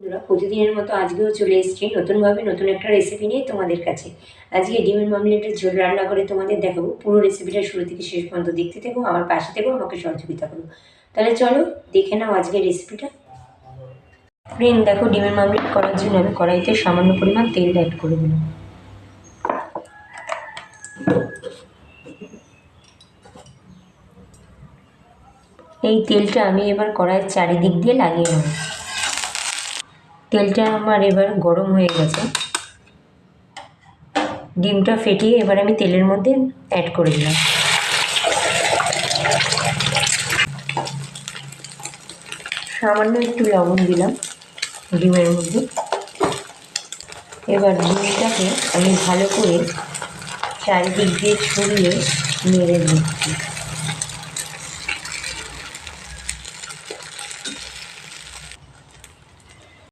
বন্ধুরা, প্রতিদিনের মতো আজকেও চলে এসেছি নতুনভাবে নতুন একটা রেসিপি নিয়ে তোমাদের কাছে। আজকে ডিমের মামলেটের ঝোল রান্না করে তোমাদের দেখাবো। পুরো রেসিপিটা শুরু থেকে শেষ পর্যন্ত দেখতে থেকো, আমার পাশে থেকো, আমাকে সহযোগিতা করো। তাহলে চলো দেখে নাও আজকের রেসিপিটা। ফ্রেন্ড দেখো, ডিমের মামলেট করার জন্য আমি কড়াইতে সামান্য পরিমাণ তেল অ্যাড করে দিলাম। এই তেলটা আমি এবার কড়াইয়ের চারিদিক দিয়ে লাগিয়ে নেব। তেলটা আমার এবার গরম হয়ে গেছে। ডিমটা ফেটিয়ে এবার আমি তেলের মধ্যে অ্যাড করে দিলাম। সামান্য একটু লবণ দিলাম ডিমের মধ্যে। এবার ডিমটাকে আমি ভালো করে চারিদিক দিয়ে ছড়িয়ে নেড়ে দিচ্ছি।